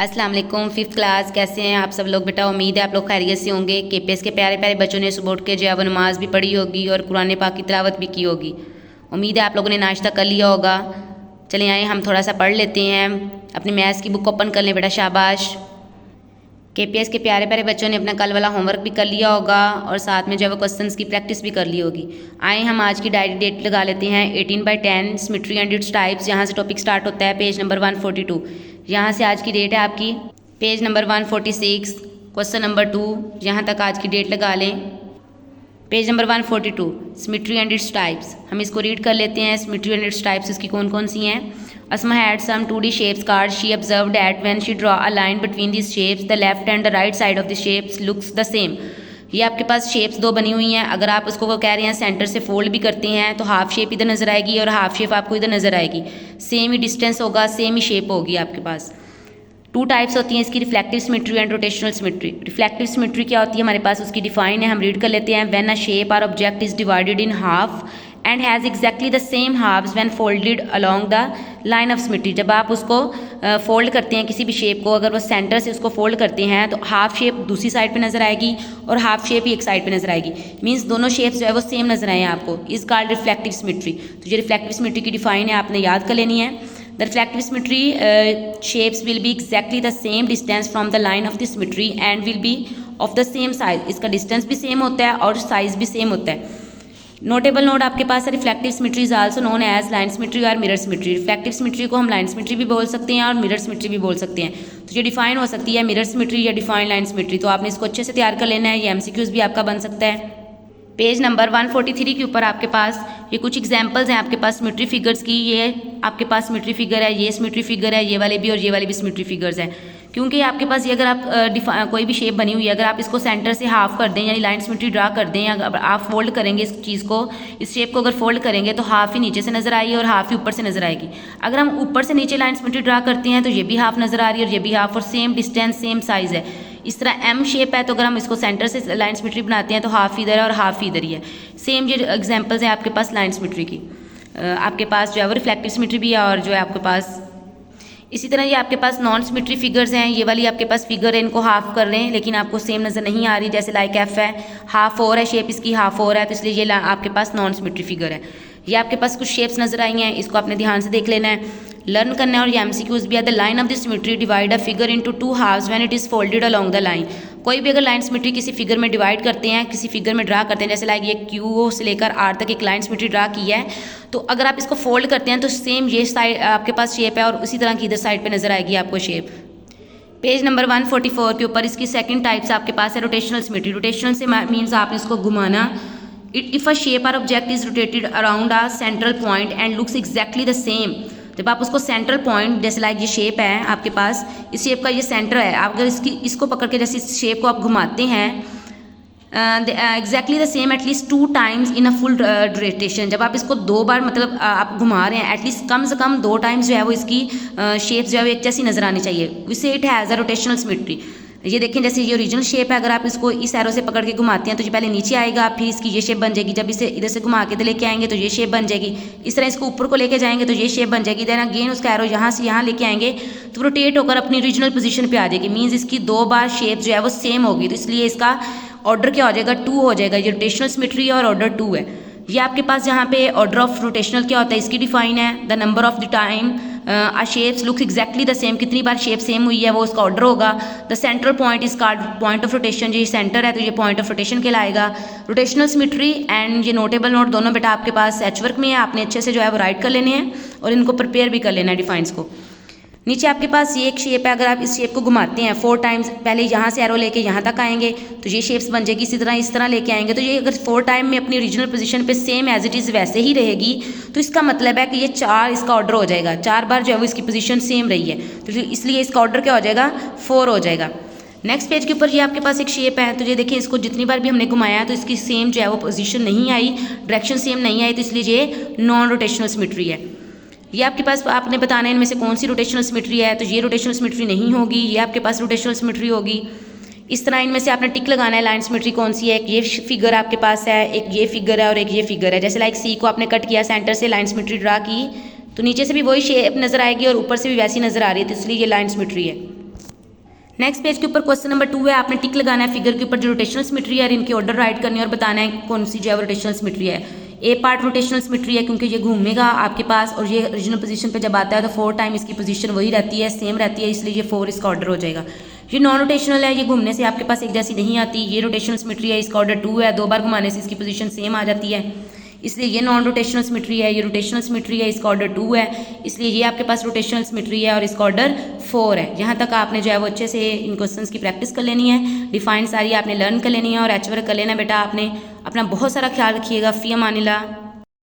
अस्सलाम वालेकुम। Fifth class, कैसे हैं आप सब लोग बेटा? उम्मीद है आप लोग खैरियत से होंगे। केपीएस के प्यारे प्यारे बच्चों ने सुबह उठ के जो है वो नमाज भी पढ़ी होगी और कुरान पाक की तिलावत भी की होगी। उम्मीद है आप लोगों ने नाश्ता कर लिया होगा। चलिए आए हम थोड़ा सा पढ़ लेते हैं। अपनी मैथ्स की बुक ओपन कर लें बेटा, शाबाश। केपीएस के प्यारे प्यारे बच्चों ने अपना कल वाला होमवर्क भी कर लिया होगा और साथ में जो है वो क्वेश्चंस की प्रैक्टिस भी कर ली होगी। आए हम आज की डायरी डेट लगा लेते हैं। 18/10 सिमेट्री एंड इट्स टाइप्स, यहाँ से टॉपिक स्टार्ट होता है, पेज नंबर 142। यहाँ से आज की डेट है आपकी पेज नंबर 146, क्वेश्चन नंबर 2, यहाँ तक आज की डेट लगा लें। Page number 142, symmetry and its types. हम इसको रीड कर लेते हैं। सिमेट्री एंड इट्स टाइप्स इसकी कौन कौन सी हैं? Asma had some 2D shapes cards. She observed that when she draw a line between these shapes, the left and the right side of the shapes looks the same. ये आपके पास shapes दो बनी हुई हैं। अगर आप उसको कह रहे हैं सेंटर से फोल्ड भी करते हैं तो हाफ शेप इधर नजर आएगी और हाफ शेप आपको इधर नजर आएगी। सेम ही डिस्टेंस होगा, सेम ही शेप होगी आपके पास। 2 टाइप्स होती हैं इसकी, reflective symmetry and rotational symmetry. Reflective symmetry क्या होती है हमारे पास, उसकी डिफाइन है, हम रीड कर लेते हैं। When a shape or object is divided in half and has exactly the same halves when folded along the line of symmetry. जब आप उसको फोल्ड करते हैं किसी भी शेप को, अगर वो सेंटर से उसको फोल्ड करते हैं तो हाफ शेप दूसरी साइड पे नजर आएगी और हाफ शेप ही एक साइड पे नजर आएगी। मींस दोनों शेप्स जो है वो सेम नजर आए आपको, इज कॉल्ड रिफ्लेक्टिव सिमेट्री। तो ये रिफ्लेक्टिव सिमेट्री की डिफाइन है, आपने याद कर लेनी है। The reflective symmetry shapes will be exactly the same distance from the line of the symmetry and will be of the same size. इसका डिस्टेंस भी सेम होता है और साइज भी सेम होता है। नोटेबल नोट आपके पास है, reflective symmetry is also known as line symmetry or mirror symmetry. Reflective symmetry को हम लाइन सिमेट्री भी बोल सकते हैं और मिरर सिमेट्री भी बोल सकते हैं। तो ये डिफाइन हो सकती है मिरर सिमेट्री या डिफाइन लाइन सिमेट्री। तो आपने इसको अच्छे से तैयार कर लेना है, ये एमसीक्यूज भी आपका बन सकता है। पेज नंबर 143 के ऊपर आपके पास ये कुछ एग्जांपल्स हैं आपके पास सिमेट्री फिगर्स की। ये आपके पास सिमेट्री फिगर है, ये सिमेट्री फिगर है, ये वाले भी और ये वाले भी सिमेट्री फिगर्स हैं। क्योंकि आपके पास ये अगर आप कोई भी शेप बनी हुई है, अगर आप इसको सेंटर से हाफ कर दें यानी लाइन सिमेट्री ड्रा कर दें, या आप फोल्ड करेंगे इस चीज़ को, इस शेप को अगर फोल्ड करेंगे तो हाफ ही नीचे से नजर आएगी और हाफ ही ऊपर से नजर आएगी। अगर हम ऊपर से नीचे लाइन सिमेट्री ड्रा करते हैं तो ये भी हाफ नजर आ रही है और ये भी हाफ, और सेम डिस्टेंस सेम साइज है। इस तरह एम शेप है तो अगर हम इसको सेंटर से लाइन सिमेट्री बनाते हैं तो हाफ इधर है और हाफ इधर ही है। सेम ये एग्जांपल्स हैं आपके पास लाइन सिमेट्री की। आपके पास जो है वो रिफ्लेक्टिव सिमेट्री भी है और जो है आपके पास इसी तरह ये आपके पास नॉन सिमेट्री फिगर्स हैं। ये वाली आपके पास फिगर है, इनको हाफ कर रहे हैं लेकिन आपको सेम नज़र नहीं आ रही। जैसे लाइक एफ है, हाफ और है शेप इसकी, हाफ और है, तो इसलिए ये आपके पास नॉन सिमेट्री फिगर है। ये आपके पास कुछ शेप्स नजर आई हैं, इसको आपने ध्यान से देख लेना है, लर्न करना है। और ये एमसीक्यूज भी है। The line of the symmetry divide a figure into 2 halves when it is folded along the line. कोई भी अगर लाइन सिमेट्री किसी फिगर में डिवाइड करते हैं, किसी फिगर में ड्रा करते हैं, जैसे लाइक ये क्यू से लेकर आर तक एक लाइन सिमेट्री ड्रा की है, तो अगर आप इसको फोल्ड करते हैं तो सेम ये साइड आपके पास शेप है और उसी तरह की इधर साइड पे नजर आएगी आपको शेप। पेज नंबर 144 के ऊपर इसकी सेकंड टाइप्स आपके पास है रोटेशनल सिमेट्री। रोटेशनल से मीन्स आपने इसको घुमाना। If a shape or object is rotated around a central point and looks exactly the same. जब आप उसको सेंट्रल पॉइंट, जैसे लाइक ये शेप है आपके पास, इस शेप का ये सेंटर है, आप अगर इसको पकड़ के जैसे इस शेप को आप घुमाते हैं exactly the same at least 2 times in a full rotation. जब आप इसको 2 बार मतलब आप घुमा रहे हैं, एटलीस्ट कम से कम 2 टाइम्स जो है वो इसकी शेप जो है वो एक जैसी नजर आनी चाहिए। Vice it has a rotational symmetry. ये देखें जैसे ये ओरिजिनल शेप है, अगर आप इसको इस एरो से पकड़ के घुमाते हैं तो ये पहले नीचे आएगा, फिर इसकी ये शेप बन जाएगी। जब इसे इधर से घुमा के लेके आएंगे तो ये शेप बन जाएगी। इस तरह इसको ऊपर को लेके जाएंगे तो ये शेप बन जाएगी। देन अगेन उसका एरो यहाँ से यहाँ लेके आएंगे तो रोटेट होकर अपनी ओरिजिनल पोजीशन पे आ जाएगी। मीन्स इसकी 2 बार शेप जो है वो सेम होगी, तो इसलिए इसका ऑर्डर क्या हो जाएगा, 2 हो जाएगा। ये रोटेशनल सिमेट्री और ऑर्डर 2 है। ये आपके पास जहाँ पे ऑर्डर ऑफ रोटेशनल क्या होता है इसकी डिफाइन है। The number of the time a shapes looks exactly the same, कितनी बार शेप सेम हुई है वो उसका ऑर्डर होगा। The central point is called point of rotation. ये सेंटर है तो ये पॉइंट ऑफ रोटेशन कहलाएगा। रोटेशनल सिमेट्री एंड ये नोटेबल नोट दोनों बेटा आपके पास एच वर्क में है, आपने अच्छे से जो है वो राइट कर लेने हैं और इनको प्रिपेयर भी कर लेना है डिफाइंस को। नीचे आपके पास ये एक शेप है, अगर आप इस शेप को घुमाते हैं 4 टाइम्स, पहले यहाँ से एरो लेके यहाँ तक आएंगे तो ये शेप्स बन जाएगी। इस तरह लेके आएंगे तो ये अगर 4 टाइम में अपनी ओरिजिनल पोजीशन पे सेम एज इट इज़ वैसे ही रहेगी तो इसका मतलब है कि ये 4 इसका ऑर्डर हो जाएगा। 4 बार जो है वो इसकी पोजीशन सेम रही है तो इसलिए इसका ऑर्डर क्या हो जाएगा, 4 हो जाएगा। नेक्स्ट पेज के ऊपर ये आपके पास एक शेप है, तो ये देखिए इसको जितनी बार भी हमने घुमाया तो इसकी सेम जो है वो पोजीशन नहीं आई, डायरेक्शन सेम नहीं आई, तो इसलिए ये नॉन रोटेशनल सिमेट्री है। ये आपके पास आपने बताना है इनमें से कौन सी रोटेशनल सिमेट्री है, तो ये रोटेशनल सिमेट्री नहीं होगी, ये आपके पास रोटेशनल सिमेट्री होगी। इस तरह इनमें से आपने टिक लगाना है लाइन सिमेट्री कौन सी है। एक ये फिगर आपके पास है, एक ये फिगर है और एक ये फिगर है। जैसे लाइक सी को आपने कट किया, सेंटर से लाइन सिमेट्री ड्रा की तो नीचे से भी वही शेप नजर आएगी और ऊपर से भी वैसी नजर आ रही है, तो इसलिए ये लाइन सिमेट्री है। नेक्स्ट पेज के ऊपर क्वेश्चन नंबर 2 है, आपने टिक लगाना है फिगर के ऊपर जो रोटेशनल सिमेट्री है, इनके ऑर्डर राइट करने और बताना है कौन सी जो है रोटेशनल सिमेट्री है। ए पार्ट रोटेशनल सिमेट्री है क्योंकि ये घूमेगा आपके पास और ये ओरिजिनल पोजीशन पे जब आता है तो 4 टाइम इसकी पोजीशन वही रहती है, सेम रहती है, इसलिए ये 4 इसका ऑर्डर हो जाएगा। ये नॉन रोटेशनल है, ये घूमने से आपके पास एक जैसी नहीं आती। ये रोटेशनल सिमेट्री है, इसका ऑर्डर 2 है, 2 बार घुमाने से इसकी पोजीशन सेम आ जाती है, इसलिए ये नॉन रोटेशनल सिमेट्री है। ये रोटेशनल सिमेट्री है, इसका ऑर्डर 2 है, इसलिए ये आपके पास रोटेशनल सिमेट्री है और इसका ऑर्डर 4 है। यहाँ तक आपने जो है वो अच्छे से इन क्वेश्चंस की प्रैक्टिस कर लेनी है, डिफाइन सारी आपने लर्न कर लेनी है और एच वर्क कर लेना बेटा। आपने अपना बहुत सारा ख्याल रखिएगा। फ़ी अमानिल्लाह।